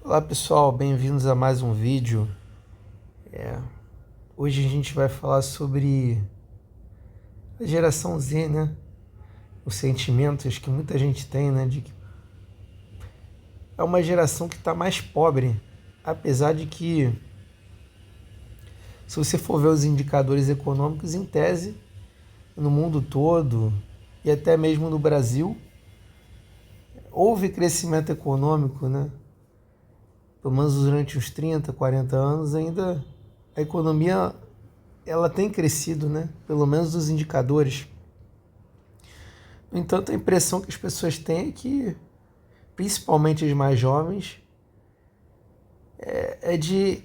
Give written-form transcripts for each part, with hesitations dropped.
Olá pessoal, bem-vindos a mais um vídeo. Hoje a gente vai falar sobre a geração Z, né? Os sentimentos que muita gente tem, né? De que é uma geração que está mais pobre, apesar de que, se você for ver os indicadores econômicos, em tese, no mundo todo e até mesmo no Brasil, houve crescimento econômico, né? Pelo menos durante uns 30, 40 anos, ainda a economia ela tem crescido, né? Pelo menos os indicadores. No entanto, a impressão que as pessoas têm é que, principalmente os mais jovens, é de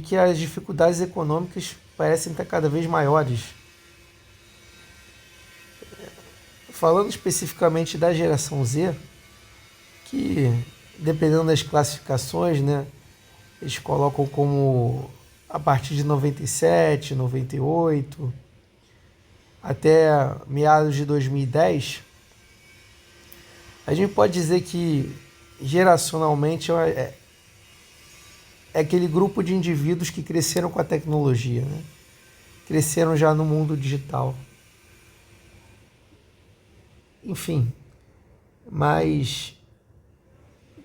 que as dificuldades econômicas parecem estar cada vez maiores. Falando especificamente da geração Z, que, dependendo das classificações, né, eles colocam como a partir de 97, 98, até meados de 2010, a gente pode dizer que geracionalmente é aquele grupo de indivíduos que cresceram com a tecnologia, né? Cresceram já no mundo digital. Enfim, mas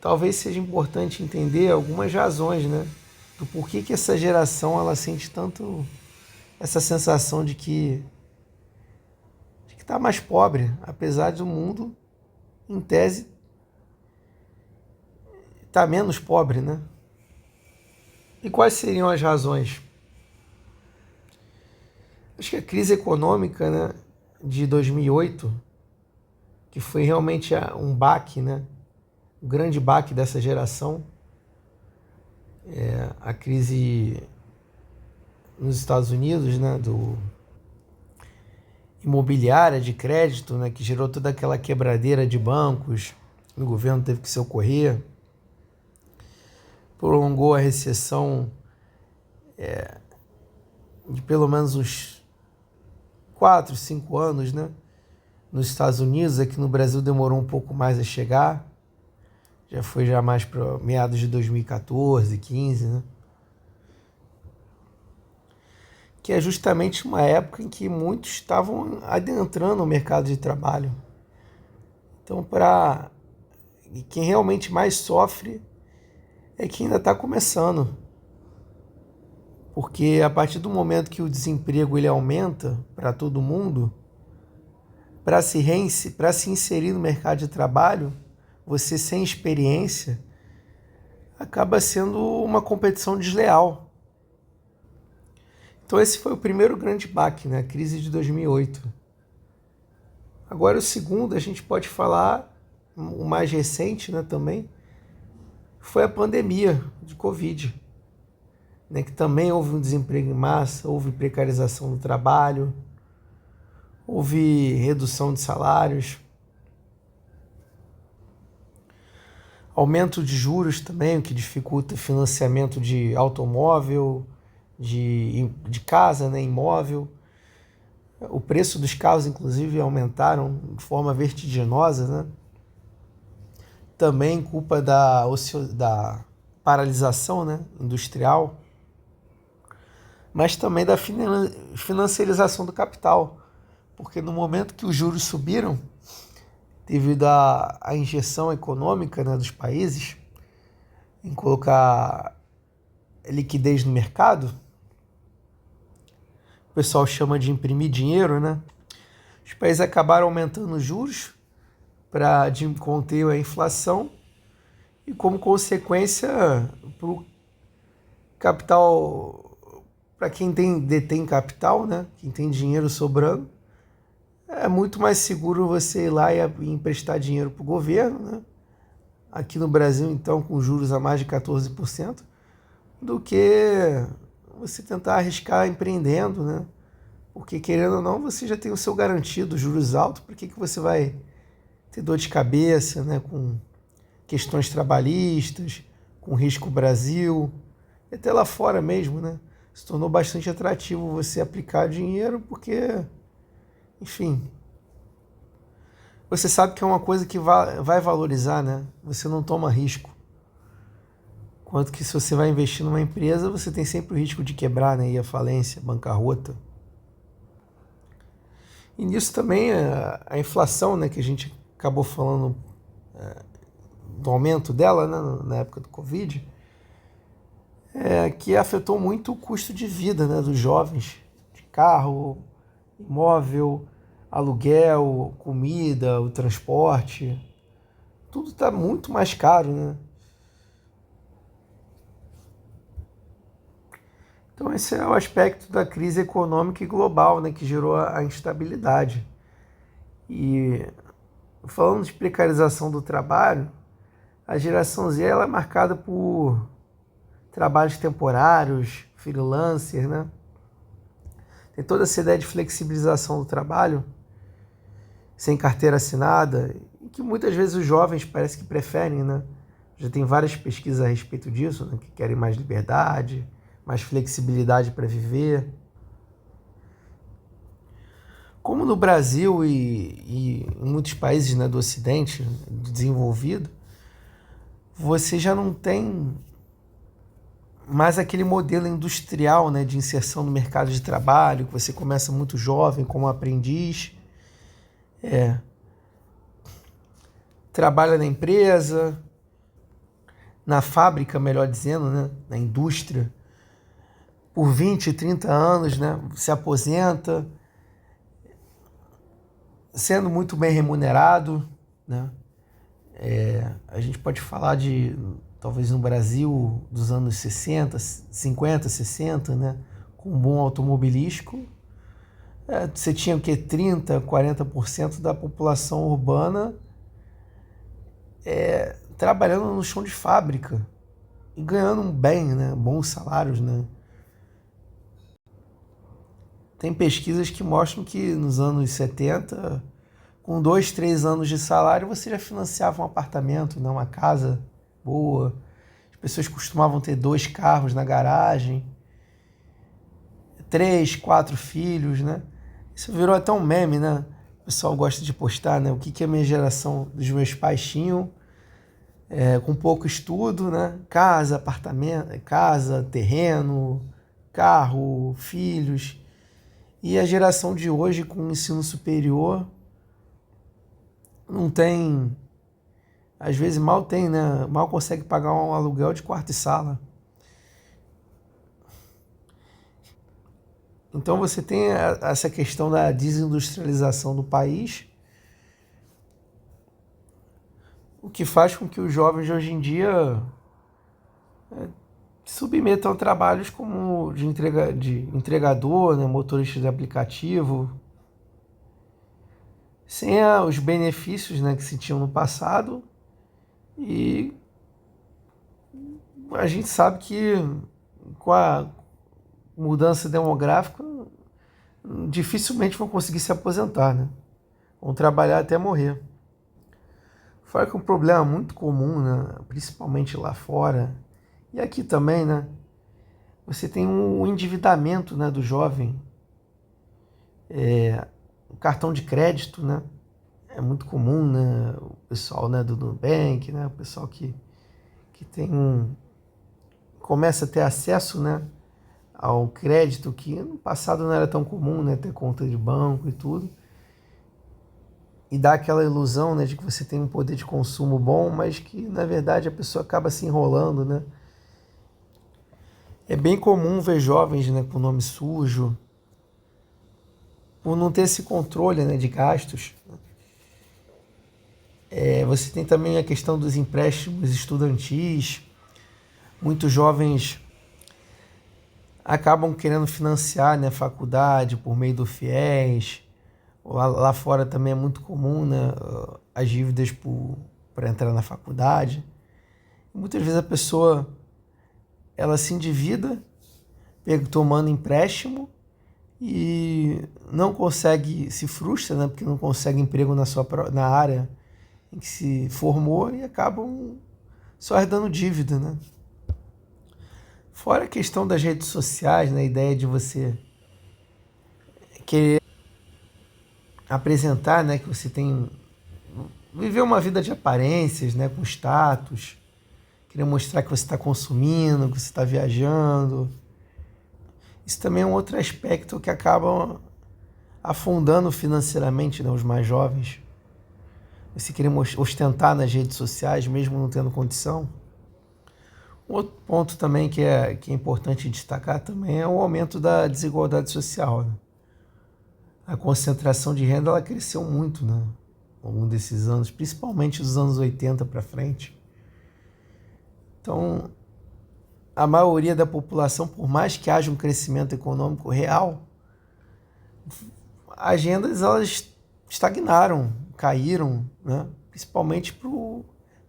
talvez seja importante entender algumas razões, né? Do porquê que essa geração ela sente tanto essa sensação de que está mais pobre, apesar do mundo, em tese, está menos pobre, né? E quais seriam as razões? Acho que a crise econômica, né, de 2008, que foi realmente um baque, né, um grande baque dessa geração, a crise nos Estados Unidos, né, do imobiliária de crédito, né, que gerou toda aquela quebradeira de bancos, o governo teve que socorrer, prolongou a recessão de pelo menos uns 4, 5 anos, né, nos Estados Unidos. Aqui no Brasil demorou um pouco mais a chegar, já foi já mais para meados de 2014, 15, né? Que é justamente uma época em que muitos estavam adentrando o mercado de trabalho. Então, para quem realmente mais sofre é quem ainda está começando, porque a partir do momento que o desemprego ele aumenta para todo mundo, para se inserir no mercado de trabalho, você sem experiência, acaba sendo uma competição desleal. Então esse foi o primeiro grande baque, né? A crise de 2008. Agora o segundo, a gente pode falar, o mais recente, né, também, foi a pandemia de Covid, né, que também houve um desemprego em massa, houve precarização do trabalho, houve redução de salários, aumento de juros também, o que dificulta o financiamento de automóvel, de casa, né, imóvel. O preço dos carros, inclusive, aumentaram de forma vertiginosa, né? Também culpa da paralisação, né, industrial, mas também da financiarização do capital, porque no momento que os juros subiram, devido à injeção econômica, né, dos países, em colocar liquidez no mercado, o pessoal chama de imprimir dinheiro, né? Os países acabaram aumentando os juros para conter a inflação e, como consequência, para o capital, para quem detém capital, né? Quem tem dinheiro sobrando, é muito mais seguro você ir lá e emprestar dinheiro para o governo, né? Aqui no Brasil, então, com juros a mais de 14%, do que você tentar arriscar empreendendo, né? Porque, querendo ou não, você já tem o seu garantido, juros altos, por que você vai ter dor de cabeça, né? Com questões trabalhistas, com risco Brasil, e até lá fora mesmo, né? Se tornou bastante atrativo você aplicar dinheiro, porque, enfim, você sabe que é uma coisa que vai valorizar, né? Você não toma risco. Enquanto que se você vai investir numa empresa, você tem sempre o risco de quebrar, né? Ir à falência, bancarrota. E nisso também a inflação, né? Que a gente acabou falando do aumento dela, né? Na época do Covid, que afetou muito o custo de vida, né? Dos jovens, de carro, imóvel, aluguel, comida, o transporte. Tudo está muito mais caro, né? Então esse é o aspecto da crise econômica e global, né, que gerou a instabilidade. E falando de precarização do trabalho, a geração Z ela é marcada por trabalhos temporários, freelancer, né? Tem toda essa ideia de flexibilização do trabalho, sem carteira assinada, e que muitas vezes os jovens parece que preferem, né? Já tem várias pesquisas a respeito disso, né, que querem mais liberdade, mais flexibilidade para viver. Como no Brasil e em muitos países, né, do Ocidente, desenvolvido, você já não tem mais aquele modelo industrial, né, de inserção no mercado de trabalho, que você começa muito jovem como aprendiz, trabalha na empresa, na fábrica, melhor dizendo, né, na indústria, por 20, 30 anos, né, se aposenta, sendo muito bem remunerado, né? A gente pode falar de, talvez no Brasil, dos anos 60, 50, 60, né? Com um bom automobilístico. Você tinha o quê? 30, 40% da população urbana trabalhando no chão de fábrica e ganhando bem, né? Bons salários, né? Tem pesquisas que mostram que nos anos 70, com 2, 3 anos de salário, você já financiava um apartamento, né? Uma casa boa. As pessoas costumavam ter 2 carros na garagem, 3, 4 filhos, né? Isso virou até um meme, né? O pessoal gosta de postar, né? O que a minha geração dos meus pais tinham, com pouco estudo, né? Casa, apartamento, casa, terreno, carro, filhos. E a geração de hoje, com o ensino superior, não tem, às vezes mal tem, né? Mal consegue pagar um aluguel de quarto e sala. Então você tem essa questão da desindustrialização do país, o que faz com que os jovens de hoje em dia se submetam a trabalhos como de entregador, né? Motorista de aplicativo, sem os benefícios, né, que se tinham no passado. E a gente sabe que com a mudança demográfica dificilmente vão conseguir se aposentar, né? Vão trabalhar até morrer. Fora que é um problema muito comum, né, principalmente lá fora e aqui também, né? Você tem um endividamento, né, do jovem, o cartão de crédito, né? É muito comum, né? O pessoal, né, do Nubank, né? O pessoal que tem começa a ter acesso, né, ao crédito, que no passado não era tão comum, né, ter conta de banco e tudo. E dá aquela ilusão, né, de que você tem um poder de consumo bom, mas que na verdade a pessoa acaba se enrolando, né? É bem comum ver jovens, né, com nome sujo, por não ter esse controle, né, de gastos. Você tem também a questão dos empréstimos estudantis. Muitos jovens acabam querendo financiar, né, faculdade por meio do FIES. Lá fora também é muito comum, né, as dívidas para entrar na faculdade. Muitas vezes a pessoa ela se endivida tomando empréstimo e não consegue, se frustra, né, porque não consegue emprego na área em que se formou e acabam só herdando dívida, né? Fora a questão das redes sociais, né, a ideia de você querer apresentar, né, que você tem viver uma vida de aparências, né, com status, querer mostrar que você está consumindo, que você está viajando. Isso também é um outro aspecto que acaba afundando financeiramente, né, os mais jovens. Você querer ostentar nas redes sociais, mesmo não tendo condição. Um outro ponto também que é importante destacar também é o aumento da desigualdade social, né? A concentração de renda ela cresceu muito, né, ao longo desses anos, principalmente dos anos 80 para frente. Então, a maioria da população, por mais que haja um crescimento econômico real, as rendas elas estagnaram, caíram, né? Principalmente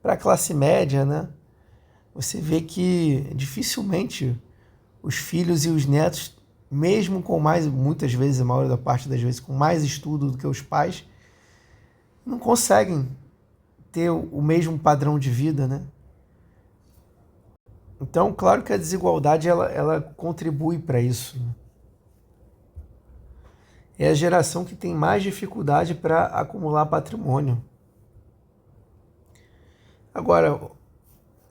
para a classe média, né? Você vê que dificilmente os filhos e os netos, mesmo com mais, muitas vezes, a maioria da parte das vezes, com mais estudo do que os pais, não conseguem ter o mesmo padrão de vida, né? Então, claro que a desigualdade ela contribui para isso, né? É a geração que tem mais dificuldade para acumular patrimônio. Agora,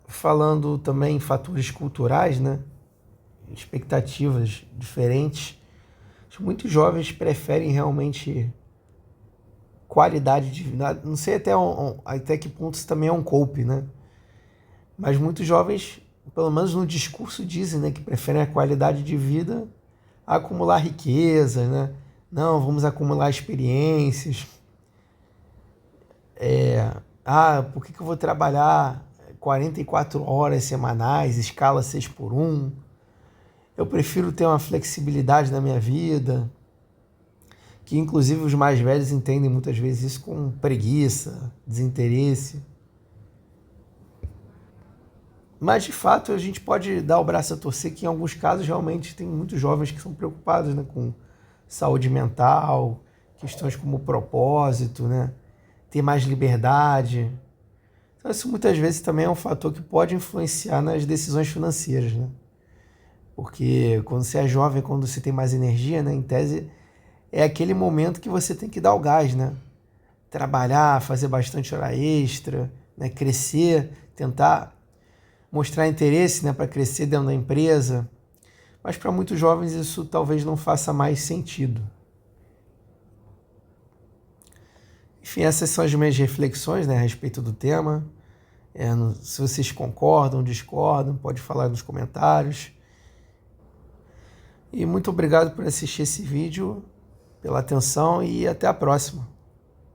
falando também em fatores culturais, né? Expectativas diferentes, muitos jovens preferem realmente qualidade de vida. Não sei até que ponto isso também é um golpe, né? Mas muitos jovens, pelo menos no discurso, dizem, né, que preferem a qualidade de vida a acumular riqueza, né? Não, vamos acumular experiências. Por que eu vou trabalhar 44 horas semanais, escala 6x1? Eu prefiro ter uma flexibilidade na minha vida, que inclusive os mais velhos entendem muitas vezes isso com preguiça, desinteresse. Mas, de fato, a gente pode dar o braço a torcer que, em alguns casos, realmente tem muitos jovens que são preocupados, né, com saúde mental, questões como propósito, né, ter mais liberdade. Então, isso muitas vezes também é um fator que pode influenciar nas decisões financeiras, né? Porque quando você é jovem, quando você tem mais energia, né, em tese, é aquele momento que você tem que dar o gás, né? Trabalhar, fazer bastante hora extra, né, crescer, tentar mostrar interesse, né, para crescer dentro da empresa. Mas para muitos jovens isso talvez não faça mais sentido. Enfim, essas são as minhas reflexões, né, a respeito do tema. Se vocês concordam, discordam, pode falar nos comentários. E muito obrigado por assistir esse vídeo, pela atenção e até a próxima.